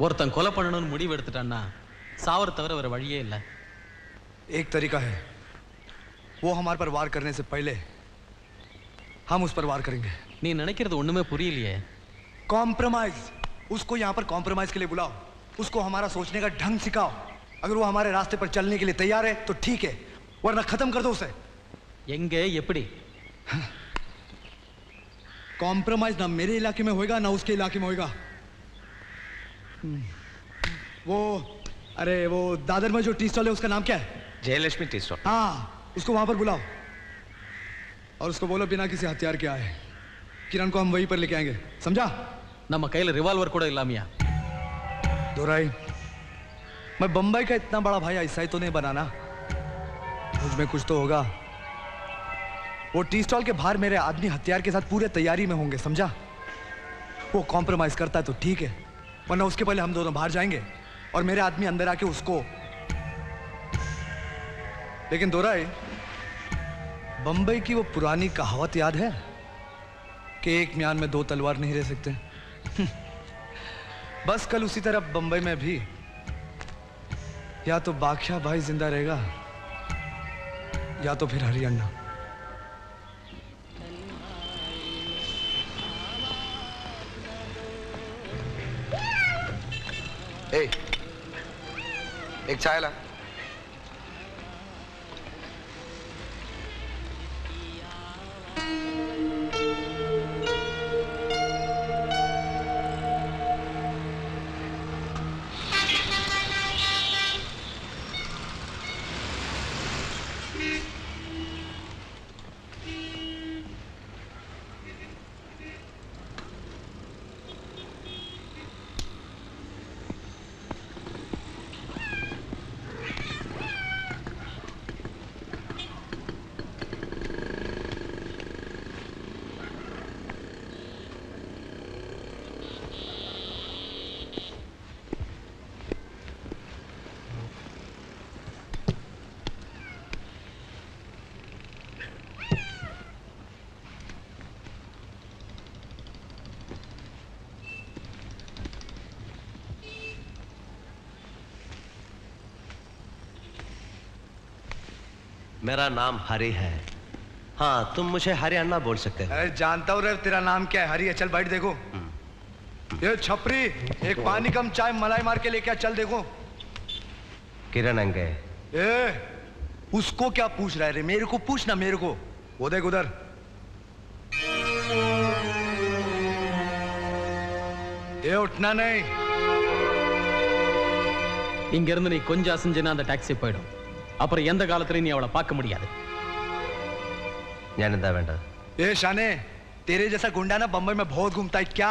ஒருத்தன் கொலை பண்ணணும்னு முடிவு எடுத்துட்டான்னா சாவர தவிர வேற வழியே இல்லை. एक तरीका है, वो हमारे पर वार करने से पहले हम उस पर वार करेंगे. நீ நினைக்கிறது ஒண்ணுமே புரியலையே. कॉम्प्रोमाइज, उसको यहाँ पर कॉम्प्रोमाइज के लिए बुलाओ, उसको हमारा सोचने का ढंग सिखाओ. अगर वो हमारे रास्ते पर चलने के लिए तैयार है तो ठीक है, वरना खत्म कर दो उसे. எங்கே எப்படி? कॉम्प्रोमाइज ना मेरे इलाके में होएगा ना उसके इलाके में होएगा. वो अरे वो दादर में जो टी स्टॉल है उसका नाम क्या है? Jayalakshmi tea stall. हाँ, उसको वहां पर बुलाओ और उसको बोलो बिना किसी हथियार के आए. किरण को हम वहीं पर लेके आएंगे, समझा? நம்ம கையில ரிவால்வர் கூட இல்லாமையா? दोराई, मैं बंबई का इतना बड़ा भाई ऐसा ही तो नहीं बनाना. मुझ में कुछ तो होगा. वो टी स्टॉल के बाहर मेरे आदमी हथियार के साथ पूरे तैयारी में होंगे, समझा? वो कॉम्प्रोमाइज करता है तो ठीक है, वरना उसके पहले हम दोनों बाहर जाएंगे और मेरे आदमी अंदर आके उसको. लेकिन दोराई, बंबई की वो पुरानी कहावत याद है कि एक म्यान में दो तलवार नहीं रह सकते? बस कल उसी तरह बंबई में भी या तो बादशाह भाई जिंदा रहेगा या तो फिर हरियाणा. एक चाय ला. मेरा नाम हरी है. हाँ, तुम मुझे हरी अन्ना बोल सकते हो. अरे जानता हूँ रे, तेरा नाम क्या है? हरी है. चल बैठ, देखो. ये छपरी, एक पानी कम चाय मलाई मार के लेके आ. चल देखो. किरण अंगे. ए, उसको क्या पूछ रहा है रे? मेरे को पूछना, मेरे को. वो देख उधर. ये उठना नहीं. இங்கிருந்து நீ கொஞ்சம் அசைஞ்சினா அந்த டாக்ஸி போயிடும். அப்புறம் எந்த காலத்துலயும் நீ அவளை பார்க்க முடியாது. ए शाने, तेरे जैसा गुंडा ना बंबई में बहुत घूमता है क्या?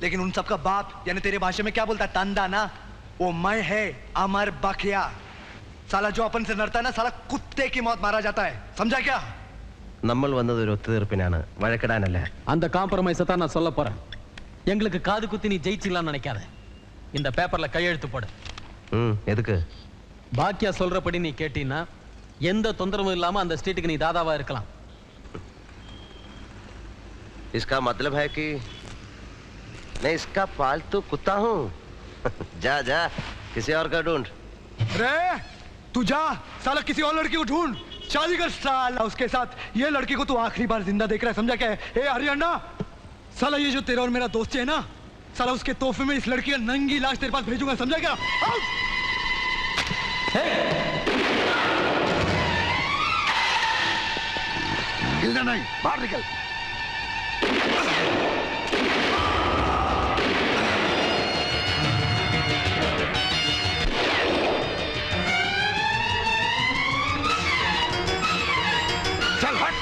लेकिन उन सबका बाप यानी तेरे भाषा में क्या बोलता है? तंदा ना. वो मैं है अमर बखिया. साला जो अपन से लड़ता है ना, साला कुत्ते की मौत मारा जाता है, समझा क्या? നമ്മൾ വന്നത് ഒരു ഒത്തുതീർപ്പിനാണ്, വഴക്കിടാനല്ല. அந்த காம்ப்ரமைஸை தான் நான் சொல்ல போறேன். எங்களுக்கு காது குத்தி நீ ஜெயிச்சிடலாம்னு நினைக்காத. இந்த பேப்பர்ல கையெழுத்து போடு. எதுக்கு? பாக்கியா சொல்றபடி நீ கேட்டீன்னா எந்த தொந்தரவும் இல்லாம அந்த ஸ்ட்ரீட்டுக்கு நீ தாதாவா இருக்கலாம். इसका मतलब है कि मैं इसका पालतू कुत्ता हूँ. जा जा, किसी और का ढूंढ. रे तू जा, साला किसी और लड़की को ढूंढ. शादी कर साला उसके साथ. ये लड़की को तू आखिरी बार जिंदा देख रहा है, समझा क्या है? ए हरियाणा, साला ये जो तेरा और मेरा दोस्त है ना, साला उसके तोहफे में इस लड़की का नंगी लाश तेरे पास भेजूंगा, समझा क्या? हिलना नहीं, बाहर निकल. चल हट.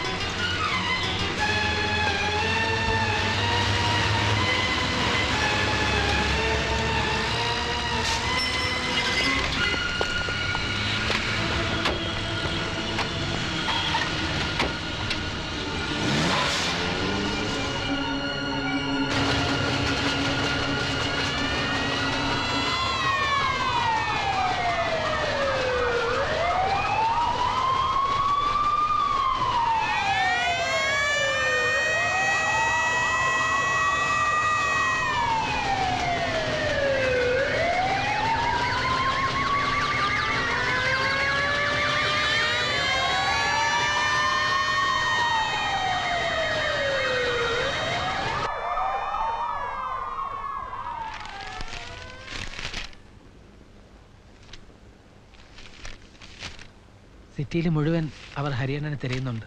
സിറ്റിയിൽ മുഴുവൻ അവർ ഹരിയാണനെ തിരയുന്നുണ്ട്.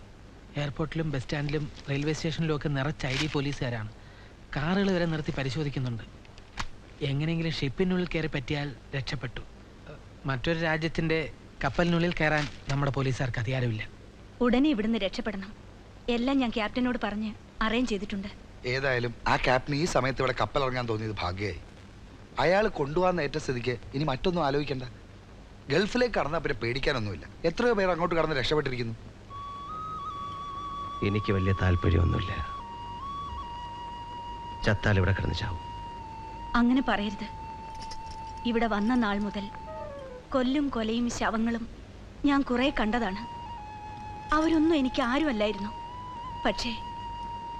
എയർപോർട്ടിലും ബസ് സ്റ്റാൻഡിലും റെയിൽവേ സ്റ്റേഷനിലും ഒക്കെ നിറച്ച് ID പോലീസുകാരാണ്. കാറുകൾ വരെ നിർത്തി പരിശോധിക്കുന്നുണ്ട്. എങ്ങനെയെങ്കിലും ഷിപ്പിനുള്ളിൽ കയറി പറ്റിയാൽ രക്ഷപ്പെട്ടു. മറ്റൊരു രാജ്യത്തിൻ്റെ കപ്പലിനുള്ളിൽ കയറാൻ നമ്മുടെ പോലീസുകാർക്ക് അധികാരമില്ല. ഉടനെ ഇവിടുന്ന് രക്ഷപ്പെടണം. എല്ലാം ഞാൻ ക്യാപ്റ്റനോട് പറഞ്ഞ് അറേഞ്ച് ചെയ്തിട്ടുണ്ട്. ഏതായാലും ആ ക്യാപ്റ്റന് ഈ സമയത്ത് ഇവിടെ കപ്പൽ ഇറങ്ങാൻ തോന്നിയത് ഭാഗ്യമായി. അയാൾ കൊണ്ടുപോകാൻ ഏറ്റ സ്ഥിതിക്ക് ഇനി മറ്റൊന്നും ആലോചിക്കണ്ട. ഗൾഫിലേക്ക് കടന്നാൽ പിന്നെ പേടിക്കാനൊന്നുമില്ല. എത്രയോ പേർ അങ്ങോട്ട് കടന്ന് രക്ഷപ്പെട്ടിരിക്കുന്നു. എനിക്ക് വലിയ താല്പര്യമൊന്നുമില്ല. ചത്താൽ ഇവിടെ കിടന്ന് ചാവും. അങ്ങനെ പറയരുത്. ഇവിടെ വന്ന നാൾ മുതൽ കൊല്ലും കൊലയും ശവങ്ങളും ഞാൻ കുറെ കണ്ടതാണ്. അവരൊന്നും എനിക്ക് ആരുമല്ലായിരുന്നു. പക്ഷേ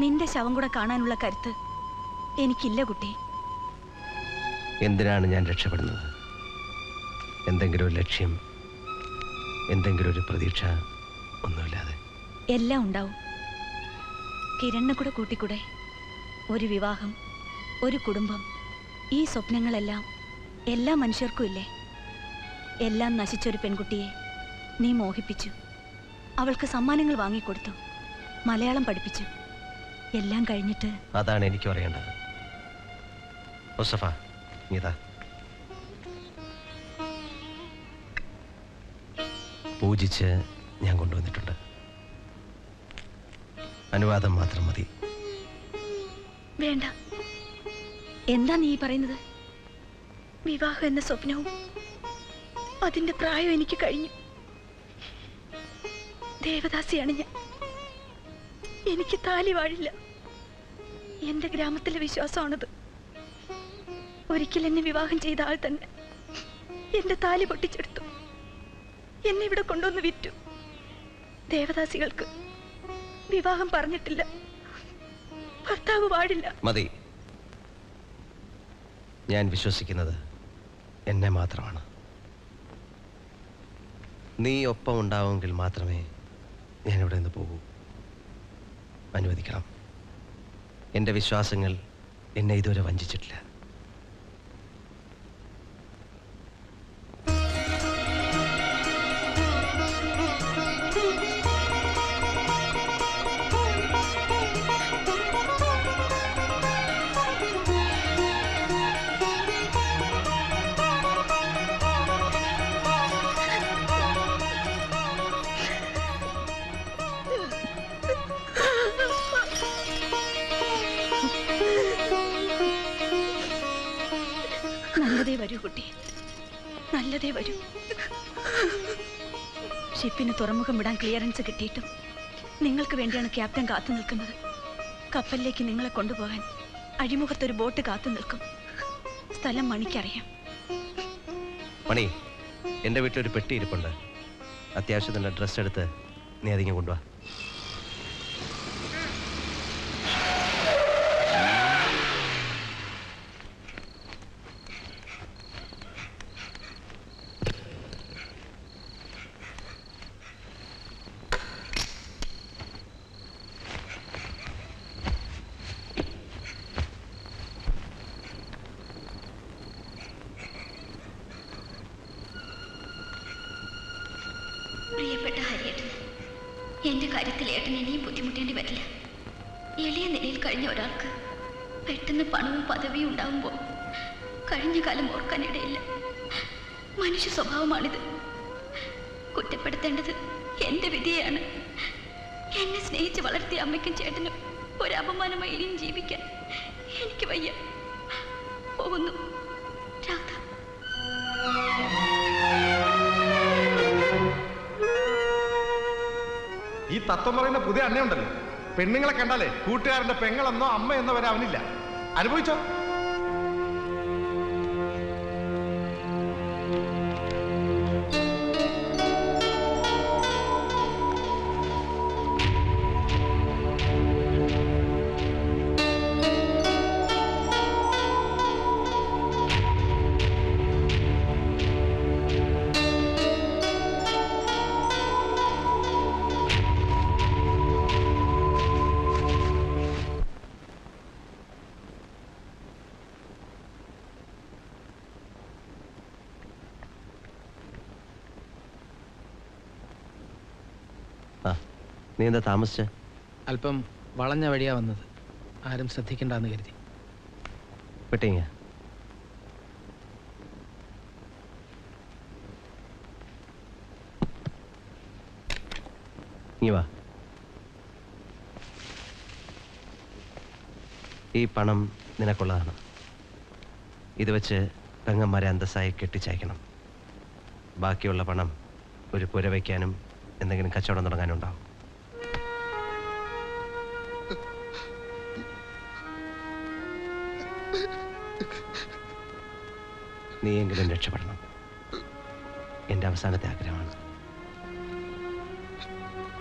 നിന്റെ ശവം കൂടെ കാണാനുള്ള കരുത്ത് എനിക്കില്ല കുട്ടി. എന്തിനാണ് ഞാൻ രക്ഷപ്പെടുന്നത്? എന്തെങ്കിലും ഒരു ലക്ഷ്യം, എന്തെങ്കിലും ഒരു പ്രതീക്ഷ ഒന്നുമില്ലാതെ. എല്ലാം ഉണ്ടാവും. കിരണിനെ കൂടെ കൂട്ടിക്കൂടെ? ഒരു വിവാഹം, ഒരു കുടുംബം, ഈ സ്വപ്നങ്ങളെല്ലാം എല്ലാ മനുഷ്യർക്കും ഇല്ലേ? എല്ലാം നശിച്ചൊരു പെൺകുട്ടിയെ നീ മോഹിപ്പിച്ചു. അവൾക്ക് സമ്മാനങ്ങൾ വാങ്ങിക്കൊടുത്തു, മലയാളം പഠിപ്പിച്ചു. എല്ലാം കഴിഞ്ഞിട്ട് അതാണ് എനിക്ക് പറയേണ്ടത്. മുസ്തഫ, ഇതാ പൂജിച്ച് ഞാൻ കൊണ്ടുവന്നിട്ടുണ്ട്. അനുവാദം മാത്രം മതി. വേണ്ട. എന്താ നീ പറയുന്നത്? വിവാഹം എന്ന സ്വപ്നവും അതിന്റെ പ്രായം എനിക്ക് കഴിഞ്ഞു. ദേവദാസിയാണ് ഞാൻ. എനിക്ക് താലി വാഴില്ല. എന്റെ ഗ്രാമത്തിലെ വിശ്വാസമാണത്. ഒരിക്കൽ എന്നെ വിവാഹം ചെയ്ത ആൾ തന്നെ എന്റെ താലി പൊട്ടിച്ചെടുത്തു. എന്നെ ഇവിടെ കൊണ്ടുവന്ന് വിറ്റു. ദേവദാസികൾക്ക് വിവാഹം പറഞ്ഞിട്ടില്ല, ഭർത്താവ് പാടില്ല. മതി. ഞാൻ വിശ്വസിക്കുന്നത് എന്നെ മാത്രമാണ്. നീ ഒപ്പം ഉണ്ടാവുമെങ്കിൽ മാത്രമേ ഞാൻ ഇവിടെ നിന്ന് പോകൂ. അനുവദിക്കണം. എൻ്റെ വിശ്വാസങ്ങൾ എന്നെ ഇതുവരെ വഞ്ചിച്ചിട്ടില്ല. നല്ലതേ വരൂ കുട്ടി, നല്ലതേ വരൂ. ഷിപ്പിന് തുറമുഖം വിടാൻ ക്ലിയറൻസ് കിട്ടിയിട്ടും നിങ്ങൾക്ക് വേണ്ടിയാണ് ക്യാപ്റ്റൻ കാത്തു നിൽക്കുന്നത്. കപ്പലിലേക്ക് നിങ്ങളെ കൊണ്ടുപോകാൻ അഴിമുഖത്തൊരു ബോട്ട് കാത്തു നിൽക്കും. സ്ഥലം മണിക്കറിയാം. മണി, എൻ്റെ വീട്ടിലൊരു പെട്ടി ഇരിപ്പുണ്ട്. അത്യാവശ്യത്തിൻ്റെ ഡ്രസ്സ് എടുത്ത് നീ അതിങ്ങ് കൊണ്ടുവാ. പ്രിയപ്പെട്ട ഹരിയേട്ടൻ, എൻ്റെ കാര്യത്തിൽ ഏട്ടൻ ഇനിയും ബുദ്ധിമുട്ടേണ്ടി വരില്ല. എളിയ നിലയിൽ കഴിഞ്ഞ ഒരാൾക്ക് പെട്ടെന്ന് പണവും പദവിയും ഉണ്ടാവുമ്പോൾ കഴിഞ്ഞ കാലം ഓർക്കാനിടയില്ല. മനുഷ്യ സ്വഭാവമാണിത്. കുറ്റപ്പെടുത്തേണ്ടത് എൻ്റെ വിധിയാണ്. എന്നെ സ്നേഹിച്ച് വളർത്തിയ അമ്മയ്ക്കും ചേട്ടനും ഒരു അപമാനമായി ഇനിയും ജീവിക്കാൻ എനിക്ക് വയ്യ. പോകുന്നു. രാധ. ഈ തത്വം പറയുന്ന പുതിയ അണ്ണയുണ്ടല്ലോ, പെണ്ണുങ്ങളെ കണ്ടാലേ കൂട്ടുകാരന്റെ പെങ്ങളെന്നോ അമ്മയെന്നോ വരെ അവനില്ല. അനുഭവിച്ചോ? നീ എന്താ താമസിച്ച? അല്പം വളഞ്ഞ വഴിയാ വന്നത്, ആരും ശ്രദ്ധിക്കണ്ടെന്ന് കരുതി. വിട്ടീങ്ങ. നീ വാ. ഈ പണം നിനക്കുള്ളതാണ്. ഇത് വെച്ച് പെങ്ങന്മാരെ അന്തസ്സായി കെട്ടിച്ചയക്കണം. ബാക്കിയുള്ള പണം ഒരു പുര വയ്ക്കാനും എന്തെങ്കിലും കച്ചവടം തുടങ്ങാനും ഉണ്ടാവും. നീയെങ്കിലും രക്ഷപ്പെടണം. എൻ്റെ അവസാനത്തെ ആഗ്രഹമാണ്.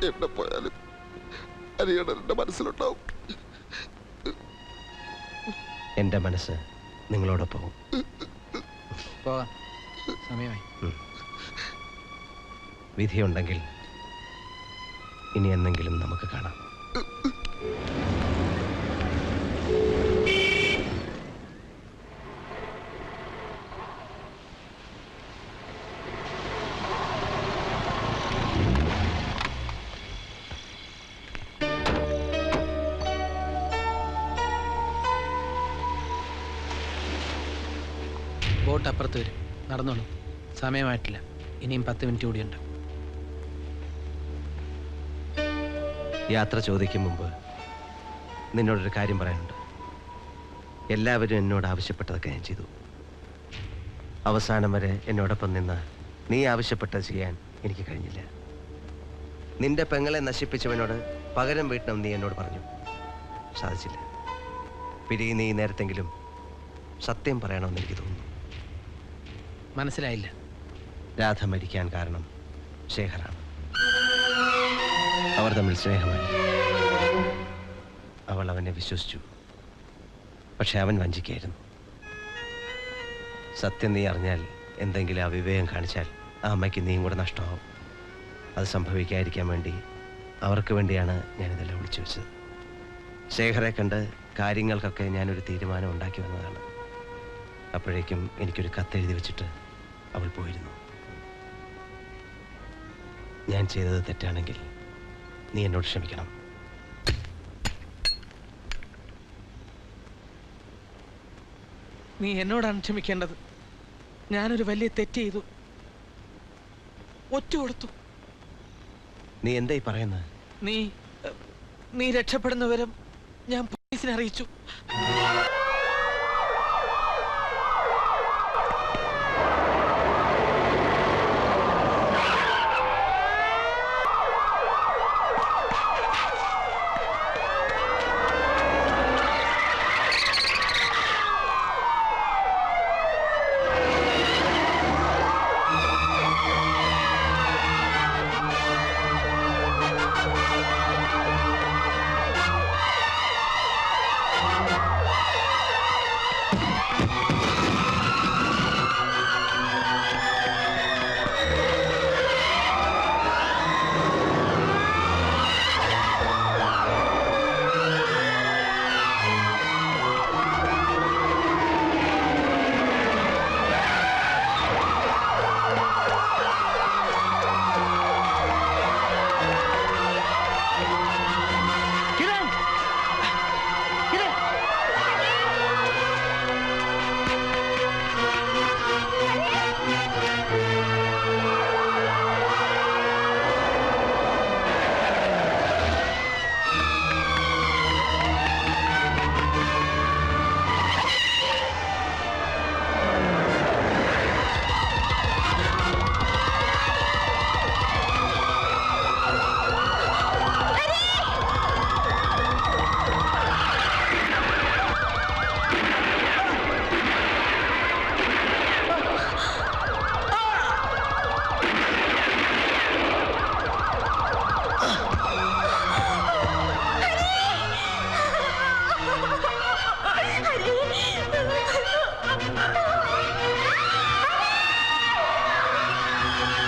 എവിടെ പോയാലും ഹരിയേട്ടൻ എൻ്റെ മനസ്സിലുണ്ടാവും. എൻ്റെ മനസ്സ് നിങ്ങളോടൊപ്പം. പോകാം, സമയമായി. വിധിയുണ്ടെങ്കിൽ ഇനി എന്നെങ്കിലും നമുക്ക് കാണാം. ബോട്ട് അപ്പുറത്ത് വരും, നടന്നോളൂ. സമയമായിട്ടില്ല, ഇനിയും 10 മിനിറ്റ് കൂടിയുണ്ട്. യാത്ര ചോദിക്കും മുമ്പ് നിന്നോടൊരു കാര്യം പറയാനുണ്ട്. എല്ലാവരും എന്നോട് ആവശ്യപ്പെട്ടതൊക്കെ ഞാൻ ചെയ്തു. അവസാനം വരെ എന്നോടൊപ്പം നിന്ന് നീ ആവശ്യപ്പെട്ടത് ചെയ്യാൻ എനിക്ക് കഴിഞ്ഞില്ല. നിന്റെ പെങ്ങളെ നശിപ്പിച്ചവനോട് പകരം വീട്ടണം നീ എന്നോട് പറഞ്ഞു. സാധിച്ചില്ല. പിരിയുന്ന ഈ നേരത്തെങ്കിലും സത്യം പറയണമെന്ന് എനിക്ക് തോന്നുന്നു. മനസ്സിലായില്ല. രാധ മരിക്കാൻ കാരണം ശേഖറാണ്. അവർ തമ്മിൽ സ്നേഹമായി. അവൾ അവനെ വിശ്വസിച്ചു. പക്ഷെ അവൻ വഞ്ചിക്കായിരുന്നു. സത്യം നീ അറിഞ്ഞാൽ, എന്തെങ്കിലും അവിവേകം കാണിച്ചാൽ ആ അമ്മയ്ക്ക് നീയും കൂടെ നഷ്ടമാവും. അത് സംഭവിക്കാതിരിക്കാൻ വേണ്ടി, അവർക്ക് വേണ്ടിയാണ് ഞാനിതെല്ലാം വിളിച്ചു വെച്ചത്. ശേഖറെ കണ്ട് കാര്യങ്ങൾക്കൊക്കെ ഞാനൊരു തീരുമാനം ഉണ്ടാക്കി വന്നതാണ്. അപ്പോഴേക്കും എനിക്കൊരു കത്തെഴുതി വെച്ചിട്ട് അവൾ പോയിരുന്നു. ഞാൻ ചെയ്തത് തെറ്റാണെങ്കിൽ നീ എന്നോട് ക്ഷമിക്കണം. നീ എന്നോടാണ് ക്ഷമിക്കേണ്ടത്. ഞാനൊരു വലിയ തെറ്റ് ചെയ്തു, ഒറ്റ കൊടുത്തു. നീ എന്തായി പറയുന്നത്? നീ രക്ഷപ്പെടുന്ന വിവരം ഞാൻ പോലീസിനെ അറിയിച്ചു.